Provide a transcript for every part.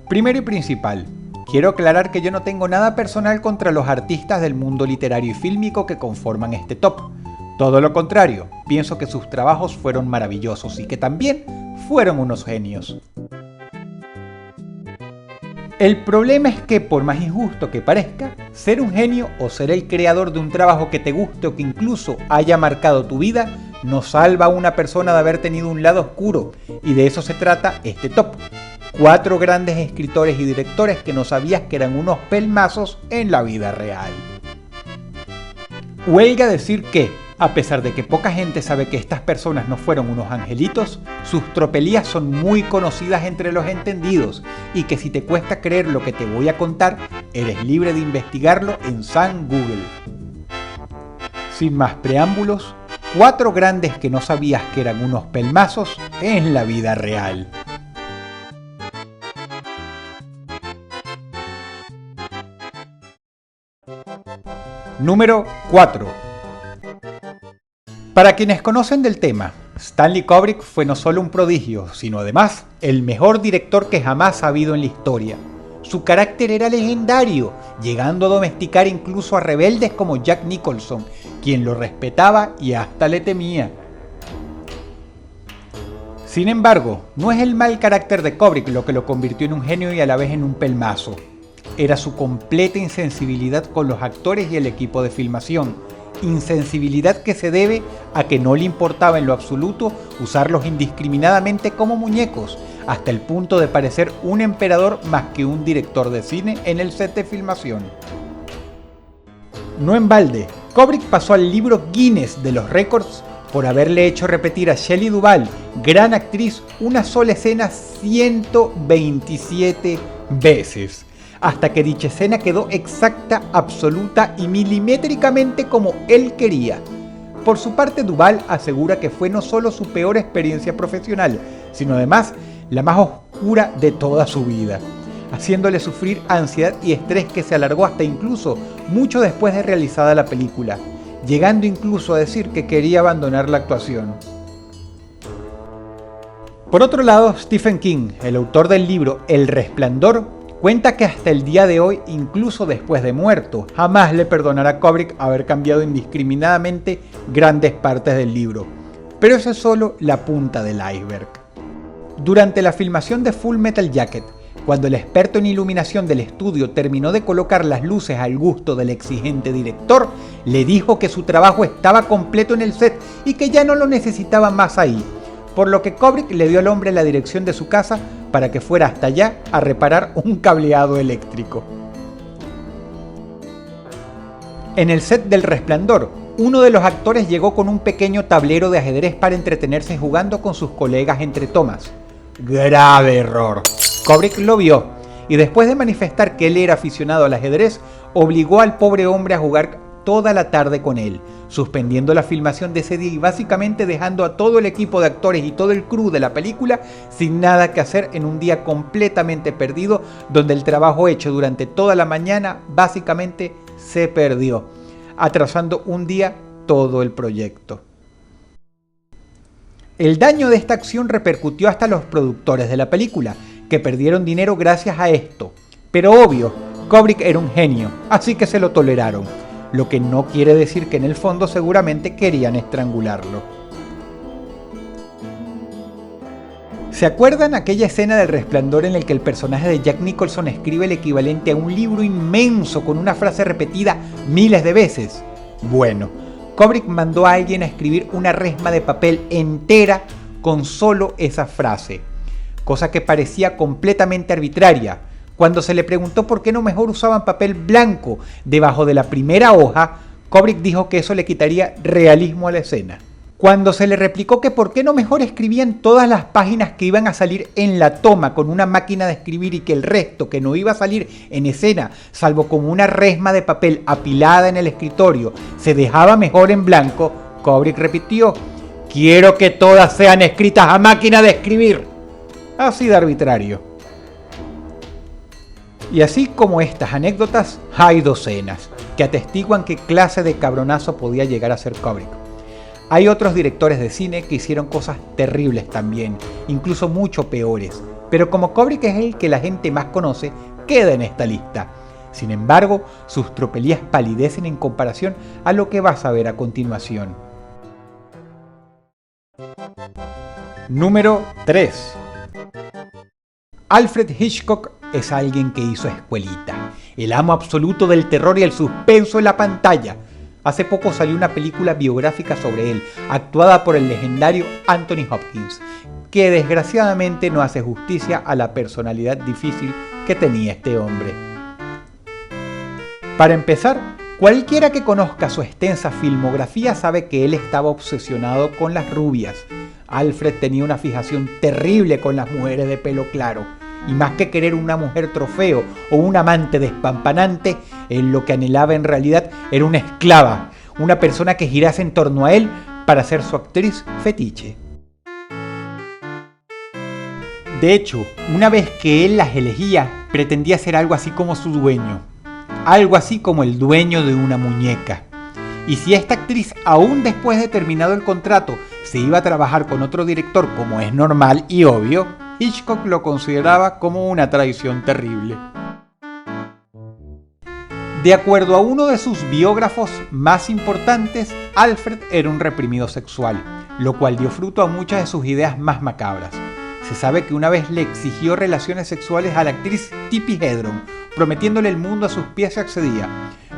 Primero y principal, quiero aclarar que yo no tengo nada personal contra los artistas del mundo literario y fílmico que conforman este top. Todo lo contrario, pienso que sus trabajos fueron maravillosos y que también fueron unos genios. El problema es que, por más injusto que parezca, ser un genio o ser el creador de un trabajo que te guste o que incluso haya marcado tu vida, no salva a una persona de haber tenido un lado oscuro, y de eso se trata este top. 4 grandes escritores y directores que no sabías que eran unos pelmazos en la vida real. Huelga decir que, a pesar de que poca gente sabe que estas personas no fueron unos angelitos, sus tropelías son muy conocidas entre los entendidos y que si te cuesta creer lo que te voy a contar, eres libre de investigarlo en San Google. Sin más preámbulos, 4 grandes que no sabías que eran unos pelmazos en la vida real. Número 4. Para quienes conocen del tema, Stanley Kubrick fue no solo un prodigio, sino además el mejor director que jamás ha habido en la historia. Su carácter era legendario, llegando a domesticar incluso a rebeldes como Jack Nicholson, quien lo respetaba y hasta le temía. Sin embargo, no es el mal carácter de Kubrick lo que lo convirtió en un genio y a la vez en un pelmazo. Era su completa insensibilidad con los actores y el equipo de filmación. Insensibilidad que se debe a que no le importaba en lo absoluto usarlos indiscriminadamente como muñecos, hasta el punto de parecer un emperador más que un director de cine en el set de filmación. No en balde, Kubrick pasó al libro Guinness de los récords por haberle hecho repetir a Shelley Duvall, gran actriz, una sola escena 127 veces. Hasta que dicha escena quedó exacta, absoluta y milimétricamente como él quería. Por su parte, Duvall asegura que fue no solo su peor experiencia profesional, sino además la más oscura de toda su vida, haciéndole sufrir ansiedad y estrés que se alargó hasta incluso mucho después de realizada la película, llegando incluso a decir que quería abandonar la actuación. Por otro lado, Stephen King, el autor del libro El Resplandor, cuenta que hasta el día de hoy, incluso después de muerto, jamás le perdonará a Kubrick haber cambiado indiscriminadamente grandes partes del libro. Pero eso es solo la punta del iceberg. Durante la filmación de Full Metal Jacket, cuando el experto en iluminación del estudio terminó de colocar las luces al gusto del exigente director, le dijo que su trabajo estaba completo en el set y que ya no lo necesitaba más ahí, por lo que Kubrick le dio al hombre la dirección de su casa para que fuera hasta allá a reparar un cableado eléctrico. En el set del Resplandor, uno de los actores llegó con un pequeño tablero de ajedrez para entretenerse jugando con sus colegas entre tomas. Grave error. Kubrick lo vio y después de manifestar que él era aficionado al ajedrez, obligó al pobre hombre a jugar toda la tarde con él, suspendiendo la filmación de ese día y básicamente dejando a todo el equipo de actores y todo el crew de la película sin nada que hacer en un día completamente perdido, donde el trabajo hecho durante toda la mañana básicamente se perdió, atrasando un día todo el proyecto. El daño de esta acción repercutió hasta los productores de la película, que perdieron dinero gracias a esto. Pero obvio, Kubrick era un genio, así que se lo toleraron. Lo que no quiere decir que en el fondo seguramente querían estrangularlo. ¿Se acuerdan aquella escena del Resplandor en el que el personaje de Jack Nicholson escribe el equivalente a un libro inmenso con una frase repetida miles de veces? Bueno, Kubrick mandó a alguien a escribir una resma de papel entera con solo esa frase, cosa que parecía completamente arbitraria. Cuando se le preguntó por qué no mejor usaban papel blanco debajo de la primera hoja, Kubrick dijo que eso le quitaría realismo a la escena. Cuando se le replicó que por qué no mejor escribían todas las páginas que iban a salir en la toma con una máquina de escribir y que el resto que no iba a salir en escena, salvo como una resma de papel apilada en el escritorio, se dejaba mejor en blanco, Kubrick repitió: "Quiero que todas sean escritas a máquina de escribir". Así de arbitrario. Y así como estas anécdotas, hay docenas que atestiguan qué clase de cabronazo podía llegar a ser Kubrick. Hay otros directores de cine que hicieron cosas terribles también, incluso mucho peores. Pero como Kubrick es el que la gente más conoce, queda en esta lista. Sin embargo, sus tropelías palidecen en comparación a lo que vas a ver a continuación. Número 3. Alfred Hitchcock es alguien que hizo escuelita, el amo absoluto del terror y el suspenso en la pantalla. Hace poco salió una película biográfica sobre él, actuada por el legendario Anthony Hopkins, que desgraciadamente no hace justicia a la personalidad difícil que tenía este hombre. Para empezar, cualquiera que conozca su extensa filmografía sabe que él estaba obsesionado con las rubias. Alfred tenía una fijación terrible con las mujeres de pelo claro, y más que querer una mujer trofeo o un amante despampanante, él lo que anhelaba en realidad era una esclava, una persona que girase en torno a él para ser su actriz fetiche. De hecho, una vez que él las elegía, pretendía ser algo así como su dueño, algo así como el dueño de una muñeca. Y si esta actriz, aún después de terminado el contrato, se iba a trabajar con otro director, como es normal y obvio, Hitchcock lo consideraba como una traición terrible. De acuerdo a uno de sus biógrafos más importantes, Alfred era un reprimido sexual, lo cual dio fruto a muchas de sus ideas más macabras. Se sabe que una vez le exigió relaciones sexuales a la actriz Tippi Hedren, prometiéndole el mundo a sus pies si accedía.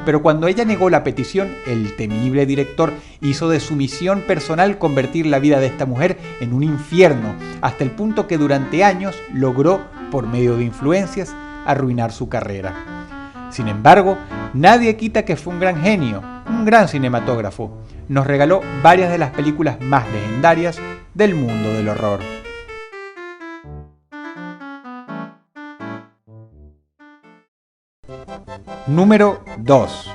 Pero cuando ella negó la petición, el temible director hizo de su misión personal convertir la vida de esta mujer en un infierno, hasta el punto que durante años logró, por medio de influencias, arruinar su carrera. Sin embargo, nadie quita que fue un gran genio, un gran cinematógrafo. Nos regaló varias de las películas más legendarias del mundo del horror. Número 2.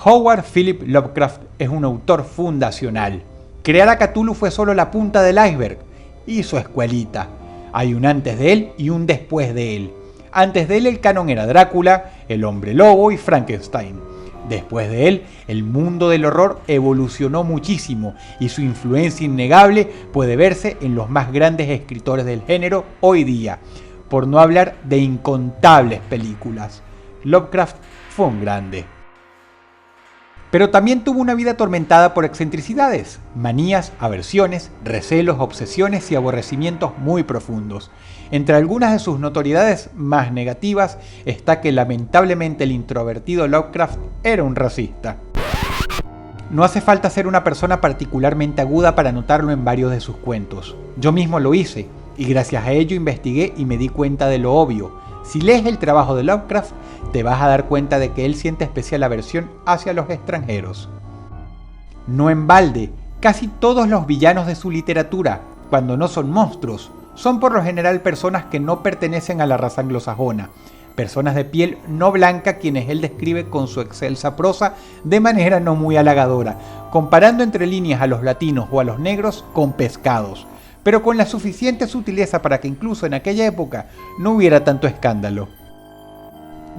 Howard Philip Lovecraft es un autor fundacional. Crear a Cthulhu fue solo la punta del iceberg. Hizo escuelita. Hay un antes de él y un después de él. Antes de él el canon era Drácula, el hombre lobo y Frankenstein. Después de él, el mundo del horror evolucionó muchísimo y su influencia innegable puede verse en los más grandes escritores del género hoy día, por no hablar de incontables películas. Lovecraft fue un grande. Pero también tuvo una vida atormentada por excentricidades, manías, aversiones, recelos, obsesiones y aborrecimientos muy profundos. Entre algunas de sus notoriedades más negativas está que lamentablemente el introvertido Lovecraft era un racista. No hace falta ser una persona particularmente aguda para notarlo en varios de sus cuentos. Yo mismo lo hice, y gracias a ello investigué y me di cuenta de lo obvio. Si lees el trabajo de Lovecraft, te vas a dar cuenta de que él siente especial aversión hacia los extranjeros. No en balde, casi todos los villanos de su literatura, cuando no son monstruos, son por lo general personas que no pertenecen a la raza anglosajona, personas de piel no blanca quienes él describe con su excelsa prosa de manera no muy halagadora, comparando entre líneas a los latinos o a los negros con pescados, pero con la suficiente sutileza para que incluso en aquella época no hubiera tanto escándalo.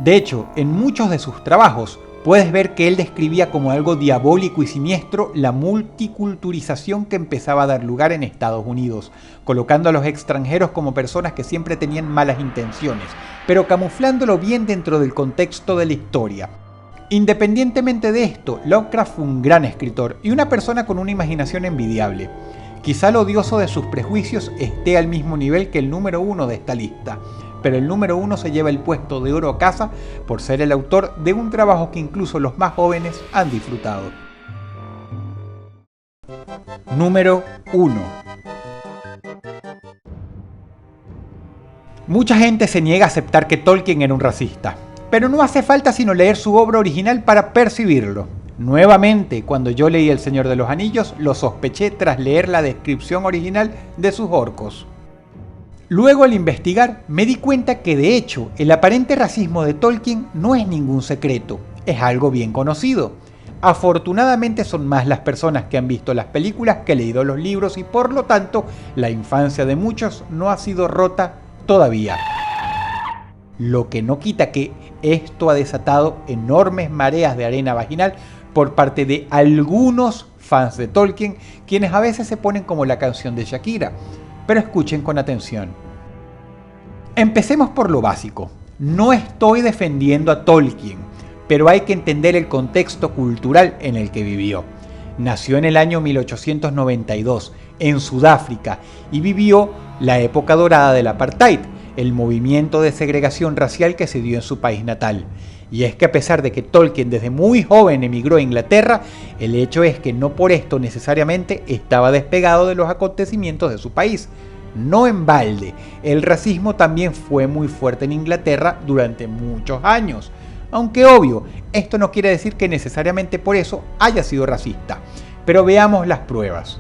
De hecho, en muchos de sus trabajos puedes ver que él describía como algo diabólico y siniestro la multiculturización que empezaba a dar lugar en Estados Unidos, colocando a los extranjeros como personas que siempre tenían malas intenciones, pero camuflándolo bien dentro del contexto de la historia. Independientemente de esto, Lovecraft fue un gran escritor y una persona con una imaginación envidiable. Quizá lo odioso de sus prejuicios esté al mismo nivel que el número 1 de esta lista, pero el número 1 se lleva el puesto de oro a casa por ser el autor de un trabajo que incluso los más jóvenes han disfrutado. Número 1. Mucha gente se niega a aceptar que Tolkien era un racista, pero no hace falta sino leer su obra original para percibirlo. Nuevamente, cuando yo leí El Señor de los Anillos, lo sospeché tras leer la descripción original de sus orcos. Luego, al investigar, me di cuenta que de hecho, el aparente racismo de Tolkien no es ningún secreto, es algo bien conocido. Afortunadamente son más las personas que han visto las películas que leído los libros y por lo tanto, la infancia de muchos no ha sido rota todavía. Lo que no quita que esto ha desatado enormes mareas de arena vaginal por parte de algunos fans de Tolkien, quienes a veces se ponen como la canción de Shakira. Pero escuchen con atención. Empecemos por lo básico. No estoy defendiendo a Tolkien, pero hay que entender el contexto cultural en el que vivió. Nació en el año 1892 en Sudáfrica y vivió la época dorada del apartheid, el movimiento de segregación racial que se dio en su país natal. Y es que a pesar de que Tolkien desde muy joven emigró a Inglaterra, el hecho es que no por esto necesariamente estaba despegado de los acontecimientos de su país. No en balde, el racismo también fue muy fuerte en Inglaterra durante muchos años. Aunque obvio, esto no quiere decir que necesariamente por eso haya sido racista. Pero veamos las pruebas.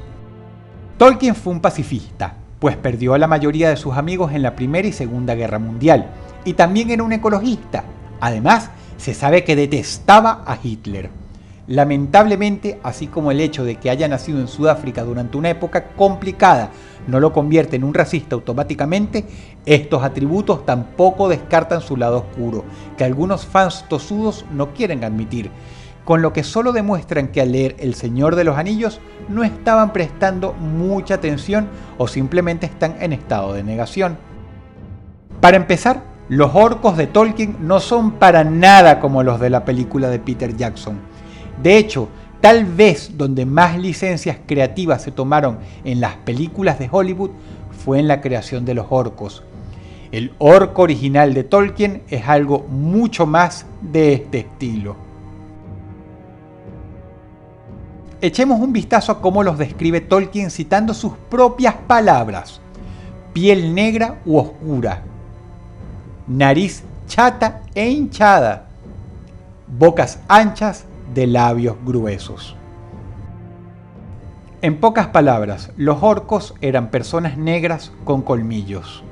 Tolkien fue un pacifista, pues perdió a la mayoría de sus amigos en la Primera y Segunda Guerra Mundial. Y también era un ecologista. Además, se sabe que detestaba a Hitler. Lamentablemente, así como el hecho de que haya nacido en Sudáfrica durante una época complicada no lo convierte en un racista automáticamente, estos atributos tampoco descartan su lado oscuro, que algunos fans tosudos no quieren admitir, con lo que solo demuestran que al leer El Señor de los Anillos no estaban prestando mucha atención o simplemente están en estado de negación. Para empezar, los orcos de Tolkien no son para nada como los de la película de Peter Jackson. De hecho, tal vez donde más licencias creativas se tomaron en las películas de Hollywood fue en la creación de los orcos. El orco original de Tolkien es algo mucho más de este estilo. Echemos un vistazo a cómo los describe Tolkien citando sus propias palabras. Piel negra u oscura. Nariz chata e hinchada. Bocas anchas de labios gruesos. En pocas palabras, los orcos eran personas negras con colmillos.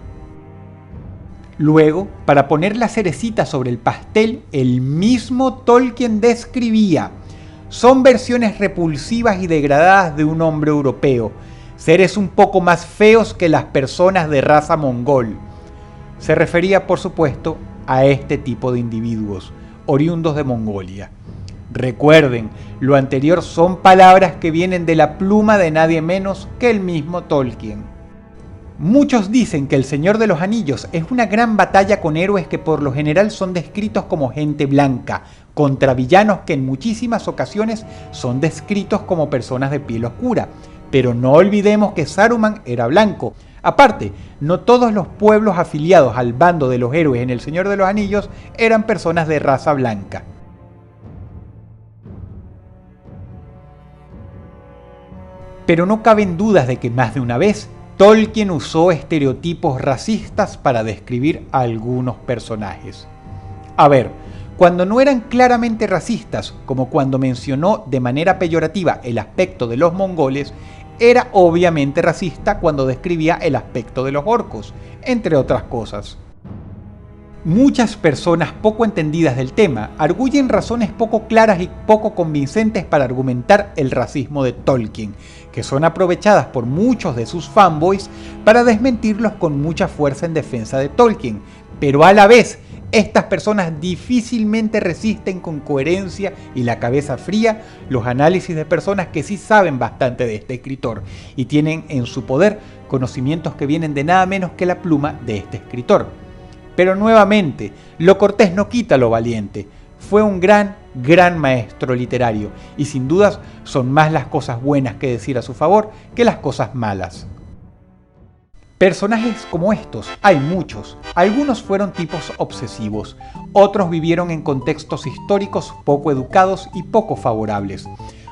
Luego, para poner la cerecita sobre el pastel, el mismo Tolkien describía: son versiones repulsivas y degradadas de un hombre europeo, seres un poco más feos que las personas de raza mongol. Se refería, por supuesto, a este tipo de individuos, oriundos de Mongolia. Recuerden, lo anterior son palabras que vienen de la pluma de nadie menos que el mismo Tolkien. Muchos dicen que El Señor de los Anillos es una gran batalla con héroes que por lo general son descritos como gente blanca, contra villanos que en muchísimas ocasiones son descritos como personas de piel oscura. Pero no olvidemos que Saruman era blanco. Aparte, no todos los pueblos afiliados al bando de los héroes en El Señor de los Anillos eran personas de raza blanca. Pero no caben dudas de que más de una vez Tolkien usó estereotipos racistas para describir a algunos personajes. A ver, cuando no eran claramente racistas, como cuando mencionó de manera peyorativa el aspecto de los mongoles, era obviamente racista cuando describía el aspecto de los orcos, entre otras cosas. Muchas personas poco entendidas del tema arguyen razones poco claras y poco convincentes para argumentar el racismo de Tolkien, que son aprovechadas por muchos de sus fanboys para desmentirlos con mucha fuerza en defensa de Tolkien, pero a la vez estas personas difícilmente resisten con coherencia y la cabeza fría los análisis de personas que sí saben bastante de este escritor y tienen en su poder conocimientos que vienen de nada menos que la pluma de este escritor. Pero nuevamente, lo cortés no quita lo valiente. Fue un gran maestro literario y sin dudas son más las cosas buenas que decir a su favor que las cosas malas. Personajes como estos hay muchos. Algunos fueron tipos obsesivos, otros vivieron en contextos históricos poco educados y poco favorables.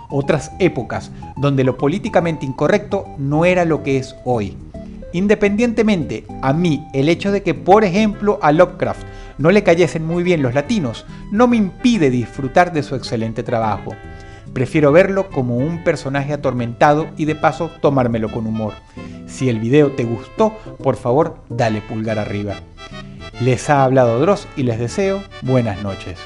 Otras épocas donde lo políticamente incorrecto no era lo que es hoy. Independientemente, a mí el hecho de que, por ejemplo, a Lovecraft no le cayesen muy bien los latinos no me impide disfrutar de su excelente trabajo. Prefiero verlo como un personaje atormentado y de paso tomármelo con humor. Si el video te gustó, por favor dale pulgar arriba. Les ha hablado Dross y les deseo buenas noches.